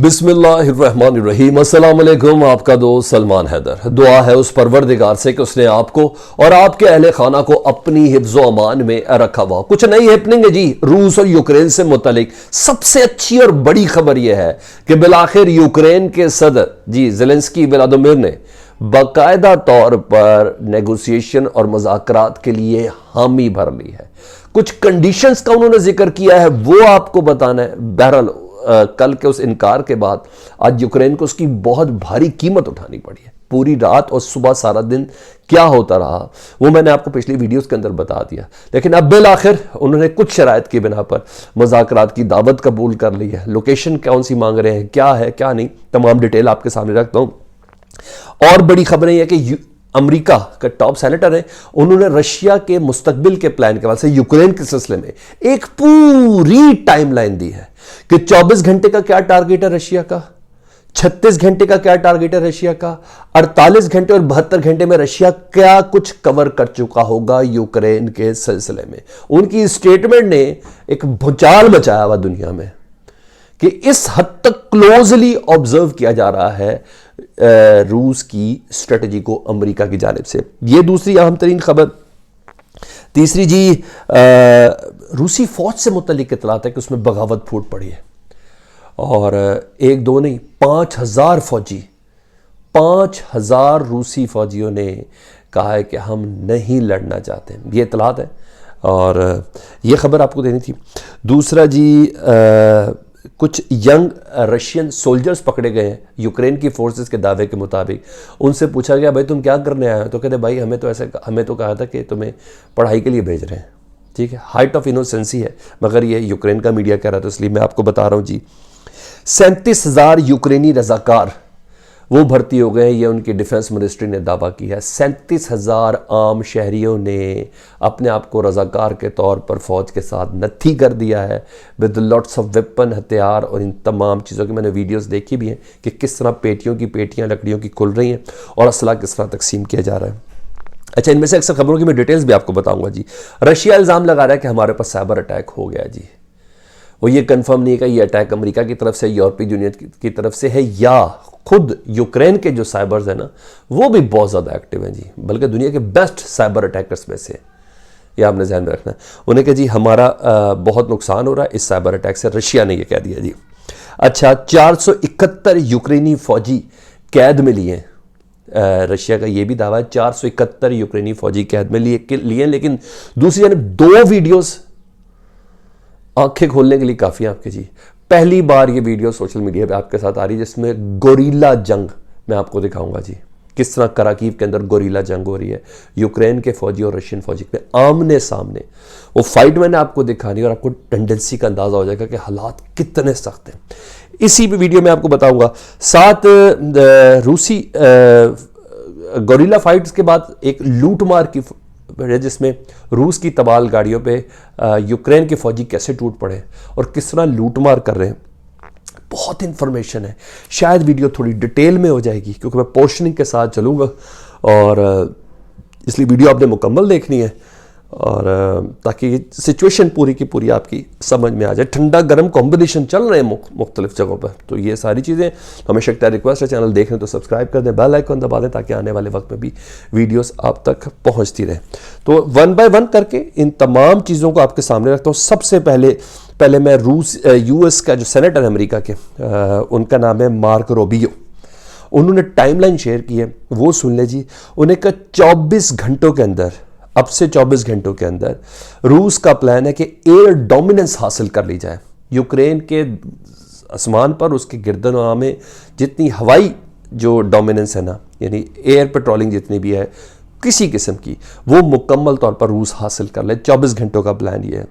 बिस्मिल्लाहिर्रहमानिर्रहीम। अस्सलाम वालेकुम। आपका दोस्त सलमान हैदर। दुआ है उस परवरदिगार से कि उसने आपको और आपके अहले खाना को अपनी हिफ्ज़ो अमान में रखा हुआ। कुछ नई हैपनिंग है जी रूस और यूक्रेन से मुतालिक। सबसे अच्छी और बड़ी खबर यह है कि बिलाखिर यूक्रेन के सदर जी ज़ेलेंस्की व्लादिमीर ने बाकायदा तौर पर नेगोशिएशन और मुज़ाकरात के लिए हामी भर ली है। कुछ कंडीशंस का उन्होंने जिक्र किया है, वो आपको बताना है। बहरहाल कल के उस इनकार के बाद आज यूक्रेन को उसकी बहुत भारी कीमत उठानी पड़ी है। पूरी रात और सुबह सारा दिन क्या होता रहा वो मैंने आपको पिछली वीडियोस के अंदर बता दिया, लेकिन अब बिल आखिर उन्होंने कुछ शराइत की बिना पर मुज़ाकरात की दावत कबूल कर ली है। लोकेशन कौन सी मांग रहे हैं, क्या है क्या नहीं, तमाम डिटेल आपके सामने रखता हूं। और बड़ी खबरें यह कि अमेरिका का टॉप सेनेटर है, उन्होंने रशिया के मुस्तकबिल के प्लान के बाद से यूक्रेन के सिलसिले में एक पूरी टाइमलाइन दी है कि 24 घंटे का क्या टारगेट है रशिया का, 36 घंटे का क्या टारगेट है रशिया का, 48 घंटे और 72 घंटे में रशिया क्या कुछ कवर कर चुका होगा यूक्रेन के सिलसिले में। उनकी स्टेटमेंट ने एक भूचाल मचाया हुआ दुनिया में कि इस हद तक क्लोजली ऑब्जर्व किया जा रहा है रूस की स्ट्रेटजी को अमेरिका की जानिब से। यह दूसरी अहम तरीन खबर। तीसरी जी रूसी फौज से मुतल्लिक इतलात है कि उसमें बगावत फूट पड़ी है और एक दो नहीं 5,000 फौजी 5,000 रूसी फौजियों ने कहा है कि हम नहीं लड़ना चाहते। ये इतलात है और ये खबर आपको देनी थी। दूसरा जी कुछ यंग रशियन सोल्जर्स पकड़े गए हैं यूक्रेन की फोर्सेस के दावे के मुताबिक। उनसे पूछा गया भाई तुम क्या करने आए हो, तो कहते भाई हमें तो कहा था कि तुम्हें पढ़ाई के लिए भेज रहे हैं। ठीक है, हाइट ऑफ इनोसेंसी है, मगर ये यूक्रेन का मीडिया कह रहा था, इसलिए मैं आपको बता रहा हूँ जी। 37,000 यूक्रेनी रजाकार वो भर्ती हो गए, ये उनकी डिफेंस मिनिस्ट्री ने दावा किया है। 37,000 आम शहरियों ने अपने आप को रजाकार के तौर पर फौज के साथ नत्थी कर दिया है विद लॉट्स ऑफ वेपन, हथियार और इन तमाम चीज़ों की मैंने वीडियोस देखी भी हैं कि किस तरह पेटियों की पेटियां लकड़ियों की खुल रही हैं और असला किस तरह तकसीम किया जा रहा है। अच्छा, इनमें से अक्सर खबरों की मैं डिटेल्स भी आपको बताऊंगा जी। रशिया इल्ज़ाम लगा रहा है कि हमारे पास साइबर अटैक हो गया जी। वो ये कंफर्म नहीं है कि ये अटैक अमेरिका की तरफ से, यूरोपीय यूनियन की तरफ से है या खुद यूक्रेन के जो साइबर्स हैं ना वो भी बहुत ज़्यादा एक्टिव हैं जी, बल्कि दुनिया के बेस्ट साइबर अटैकर्स में से। ये आपने ध्यान में रखना है। उन्हें कहा जी हमारा बहुत नुकसान हो रहा है इस साइबर अटैक से, रशिया ने ये कह दिया जी। अच्छा, 471 यूक्रेनी फौजी कैद में लिए। रशिया का ये भी दावा है 471 यूक्रेनी फौजी कैद में लिए, लेकिन दूसरी जानब 2 वीडियोस आंखें खोलने के लिए काफ़ी है आपके जी। पहली बार ये वीडियो सोशल मीडिया पे आपके साथ आ रही है जिसमें गोरीला जंग मैं आपको दिखाऊंगा जी, किस तरह कराकीव के अंदर गोरीला जंग हो रही है यूक्रेन के फौजी और रशियन फौजी के आमने सामने। वो फाइट मैंने आपको दिखानी और आपको टेंडेंसी का अंदाजा हो जाएगा कि हालात कितने सख्त हैं। इसी वीडियो में आपको बताऊंगा। साथ रूसी गोरीला फाइट्स के बाद एक लूटमार की जिसमें रूस की तबाल गाड़ियों पे यूक्रेन के फौजी कैसे टूट पड़े और किस तरह लूटमार कर रहे हैं। बहुत इंफॉर्मेशन है, शायद वीडियो थोड़ी डिटेल में हो जाएगी क्योंकि मैं पोर्शनिंग के साथ चलूँगा और इसलिए वीडियो आपने मुकम्मल देखनी है और ताकि सिचुएशन पूरी की पूरी आपकी समझ में आ जाए। ठंडा गर्म कॉम्बिनेशन चल रहे हैं मुख्तलिफ जगहों पर, तो ये सारी चीज़ें हमेशा एक रिक्वेस्ट है, चैनल देख रहे तो सब्सक्राइब कर दें, बेल आइकन दबा दें ताकि आने वाले वक्त में भी वीडियोस आप तक पहुंचती रहें। तो 1 बाय 1 करके इन तमाम चीज़ों को आपके सामने रखता हूँ। सबसे पहले मैं यूएस का जो सेनेटर है अमेरिका के, उनका नाम है मार्क रोबियो। उन्होंने टाइमलाइन शेयर की है, वो सुन ले जी। उन्हें कहा 24 घंटों के अंदर, अब से 24 घंटों के अंदर रूस का प्लान है कि एयर डोमिनेंस हासिल कर ली जाए यूक्रेन के आसमान पर। उसके गिरदनवा में जितनी हवाई जो डोमिनेंस है ना, यानी एयर पेट्रोलिंग जितनी भी है किसी किस्म की, वो मुकम्मल तौर पर रूस हासिल कर ले। 24 घंटों का प्लान ये है।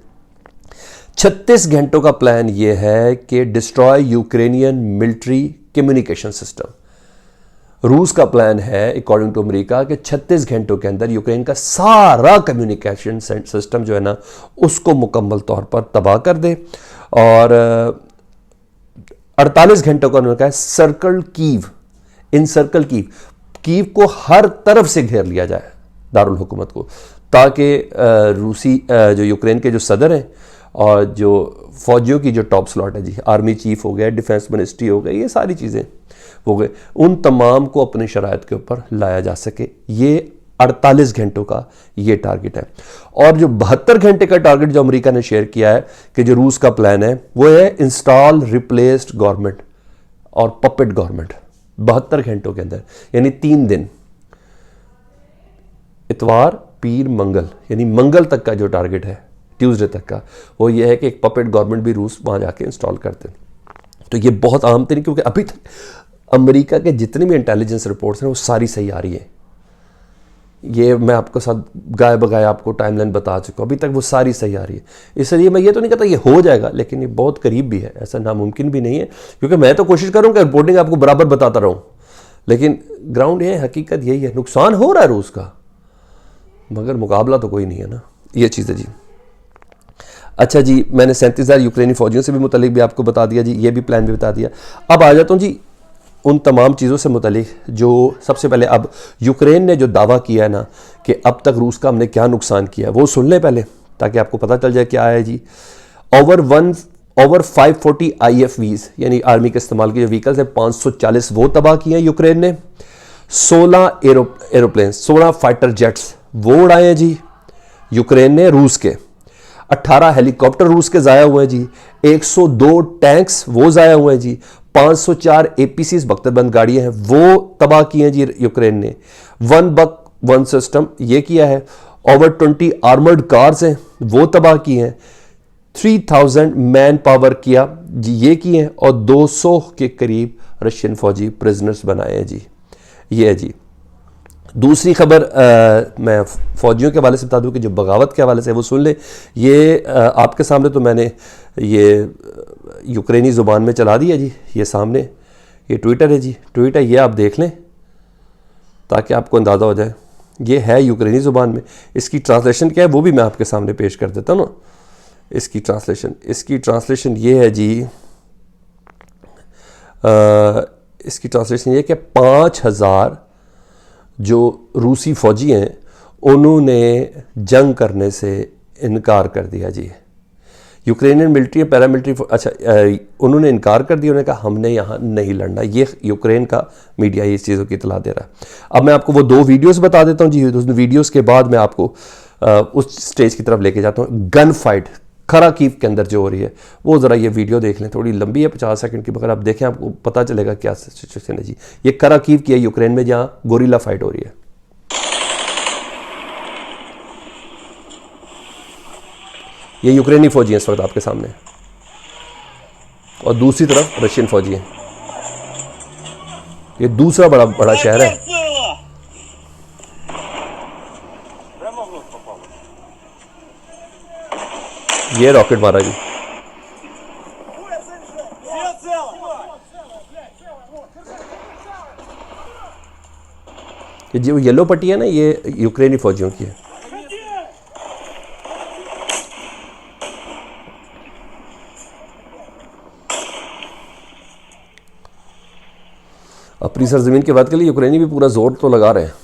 36 घंटों का प्लान ये है कि destroy Ukrainian military communication system. रूस का प्लान है अकॉर्डिंग टू अमेरिका कि 36 घंटों के अंदर यूक्रेन का सारा कम्युनिकेशन सिस्टम जो है ना उसको मुकम्मल तौर पर तबाह कर दे। और 48 घंटों का उन्होंने कहा सर्कल कीव, इन सर्कल कीव को हर तरफ से घेर लिया जाए दारुल हुकूमत को, ताकि रूसी जो यूक्रेन के जो सदर हैं और जो फ़ौजियों की जो टॉप स्लॉट है जी, आर्मी चीफ हो गया, डिफेंस मिनिस्ट्री हो गई, ये सारी चीज़ें हो गए, उन तमाम को अपनी शराइत के ऊपर लाया जा सके। ये 48 घंटों का ये टारगेट है। और जो 72 घंटे का टारगेट जो अमेरिका ने शेयर किया है कि जो रूस का प्लान है वो है इंस्टॉल रिप्लेस्ड गवर्नमेंट और पपेट गवर्नमेंट 72 घंटों के अंदर, यानी 3 दिन, इतवार पीर मंगल, यानी मंगल तक का जो टारगेट है, ट्यूसडे तक का, वो ये है कि एक पपेट गवर्नमेंट भी रूस वहाँ जाके इंस्टॉल करते हैं। तो ये बहुत आम तरीके, क्योंकि अभी तक अमेरिका के जितनी भी इंटेलिजेंस रिपोर्ट्स हैं वो सारी सही आ रही है। ये मैं आपको साथ गाय बगाए आपको टाइमलाइन बता चुका हूँ, अभी तक वो सारी सही आ रही है। इसलिए मैं ये तो नहीं कहता ये हो जाएगा, लेकिन ये बहुत करीब भी है, ऐसा नामुमकिन भी नहीं है, क्योंकि मैं तो कोशिश करूँ कि रिपोर्टिंग आपको बराबर बताता रहूँ, लेकिन ग्राउंड ये हकीकत यही है, नुकसान हो रहा है रूस का, मगर मुकाबला तो कोई नहीं है ना, ये चीज़ है जी। अच्छा जी, मैंने 37,000 यूक्रेनी फौजियों से भी मुतलिक भी आपको बता दिया जी, ये भी प्लान भी बता दिया। अब आ जाता हूँ जी उन तमाम चीज़ों से मुतलिक जो सबसे पहले अब यूक्रेन ने जो दावा किया है ना कि अब तक रूस का हमने क्या नुकसान किया है, वो सुन लें पहले, ताकि आपको पता चल जाए क्या है जी। ओवर 540 IFVs यानी आर्मी के इस्तेमाल के जो व्हीकल्स हैं 540 वो तबाह किए हैं यूक्रेन ने। 16 एरोप्लेन, 16 फाइटर जेट्स वो उड़ाए हैं जी यूक्रेन ने रूस के। 18 हेलीकॉप्टर रूस के ज़ाया हुए हैं जी। 102 टैंक्स वो ज़ाया हुए हैं जी। 504 APCs बख्तरबंद गाड़ियां हैं वो तबाह की हैं जी यूक्रेन ने। 1 बक 1 सिस्टम ये किया है। ओवर 20 आर्मर्ड कार्स हैं वो तबाह की हैं। 3000 मैन पावर किया जी ये किए हैं, और 200 के करीब रशियन फौजी प्रिजनर्स बनाए हैं जी। ये है जी। दूसरी खबर मैं फ़ौजियों के हवाले से बता दूं कि जो बगावत के हवाले से वो सुन ले। ये आपके सामने तो मैंने ये यूक्रेनी ज़ुबान में चला दिया जी, ये सामने ये ट्विटर है जी, ट्वीट है, ये आप देख लें ताकि आपको अंदाज़ा हो जाए। ये है यूक्रेनी ज़ुबान में, इसकी ट्रांसलेशन क्या है वो भी मैं आपके सामने पेश कर देता हूँ ना। इसकी ट्रांसलेशन ये है जी, इसकी ट्रांसलेशन ये कि 5000 जो रूसी फ़ौजी हैं उन्होंने जंग करने से इनकार कर दिया जी। यूक्रेनियन मिलिट्री पैरामिलिट्री, अच्छा उन्होंने इनकार कर दिया, उन्होंने कहा हमने यहाँ नहीं लड़ना। ये यूक्रेन का मीडिया इस चीज़ों की इतला दे रहा है। अब मैं आपको वो 2 वीडियोस बता देता हूँ जी। उस वीडियोस के बाद मैं आपको उस स्टेज की तरफ लेके जाता हूँ। गन फाइट खराकीव के अंदर जो हो रही है वो ज़रा ये वीडियो देख लें, थोड़ी लंबी है 50 सेकंड की, मगर आप देखें आपको पता चलेगा क्या सिचुएशन है जी। ये खराकीव की है यूक्रेन में, जहाँ गोरिल्ला फाइट हो रही है। ये यूक्रेनी फौजी हैं इस वक्त आपके सामने, और दूसरी तरफ रशियन फौजी हैं। ये दूसरा बड़ा शहर है। ये रॉकेट मारा जी। ये जो येलो पट्टी है ना, ये यूक्रेनी फौजियों की है। अपनी सरजमीन की बात के लिए यूक्रेनी भी पूरा जोर तो लगा रहे हैं।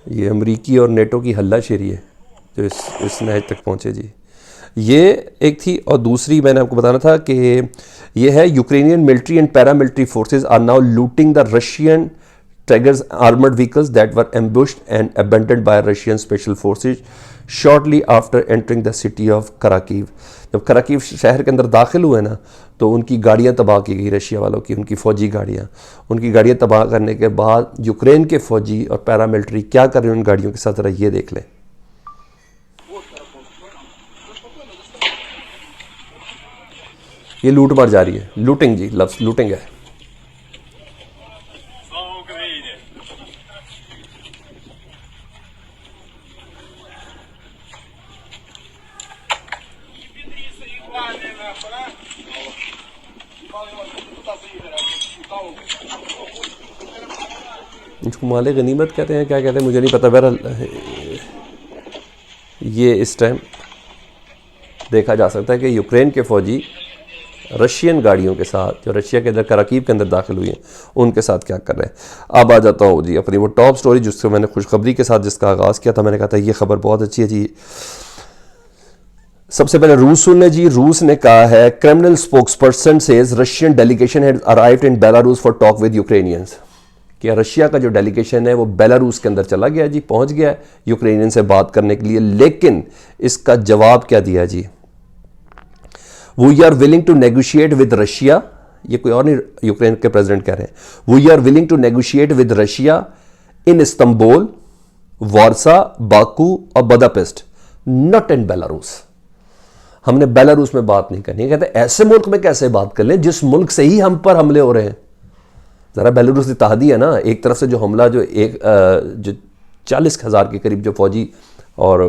ये अमरीकी और नेटो की हल्लाशेरी है जो इस नहज तक पहुंचे जी। ये एक थी, और दूसरी मैंने आपको बताना था कि ये है Ukrainian military and paramilitary forces are now looting the Russian tigers armoured vehicles that were ambushed and abandoned by Russian special forces shortly after entering the city of Kharkiv. जब कराकीव शहर के अंदर दाखिल हुए ना, तो उनकी गाड़ियाँ तबाह की गई रशिया वालों की, उनकी फ़ौजी गाड़ियाँ। उनकी गाड़ियाँ तबाह करने के बाद यूक्रेन के फ़ौजी और पैरामिलिट्री क्या कर रहे हैं उन गाड़ियों के साथ, ज़रा ये देख लें। ये लूट मार जा रही है, लूटिंग जी, लफ्ज़ लूटिंग है। इसको माले गनीमत कहते हैं, क्या कहते हैं मुझे नहीं पता। बहरहाल ये इस टाइम देखा जा सकता है कि यूक्रेन के फ़ौजी रशियन गाड़ियों के साथ, जो रशिया के अंदर कराकीव के अंदर दाखिल हुई हैं, उनके साथ क्या कर रहे हैं। अब आ जाता हूँ जी अपनी वो टॉप स्टोरी जिससे मैंने खुशखबरी के साथ जिसका आगाज़ किया था। मैंने कहा था ये खबर बहुत अच्छी है जी। सबसे पहले ने जी, रूस ने कहा है Kremlin spokesperson says Russian delegation had arrived in Belarus for talk with Ukrainians, कि रशिया का जो डेलीगेशन है वो बेलारूस के अंदर चला गया जी, पहुंच गया है यूक्रेनियन से बात करने के लिए। लेकिन इसका जवाब क्या दिया जी, we are willing to negotiate with Russia, ये कोई और नहीं, यूक्रेन के प्रेसिडेंट कह रहे हैं, we are willing to negotiate with Russia in Istanbul, Warsaw, Baku और बुदापेस्ट, नॉट इन बेलारूस। हमने बेलारूस में बात नहीं करनी। कहते ऐसे मुल्क में कैसे बात कर लें जिस मुल्क से ही हम पर हमले हो रहे हैं। जरा बेलारूस इत्तेहादी है ना, एक तरफ से जो हमला जो 40,000 के करीब जो फौजी और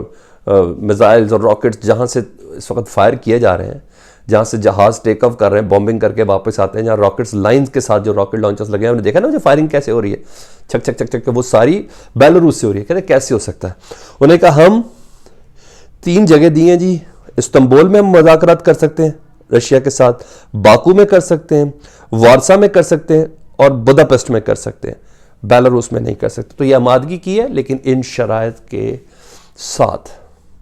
मिसाइल्स और रॉकेट्स जहां से इस वक्त फायर किए जा रहे हैं, जहां से जहाज टेक ऑफ कर रहे हैं, बॉम्बिंग करके वापस आते हैं, जहां रॉकेट्स लाइंस के साथ जो रॉकेट लॉन्चर्स लगे हैं, हमने देखा ना जो फायरिंग कैसे हो रही है, छक छक छक छक, वो सारी बेलारूस से हो रही है। कहते कैसे हो सकता है। उन्हें कहा हम 3 जगह दी हैं जी, इस्तांबुल में हम मुज़ाकरात कर सकते हैं रशिया के साथ, बाकू में कर सकते हैं, वार्सा में कर सकते हैं और बुदापेस्ट में कर सकते हैं, बेलारूस में नहीं कर सकते। तो ये आमादगी की है लेकिन इन शराइत के साथ।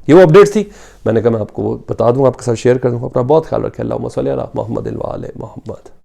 ये वो अपडेट्स थी, मैंने कहा मैं आपको बता दूं, आपके साथ शेयर कर दूं। अपना बहुत ख्याल रखें। अल्लाहुम्मा सल्ली अला मुहम्मद व आले मुहम्मद।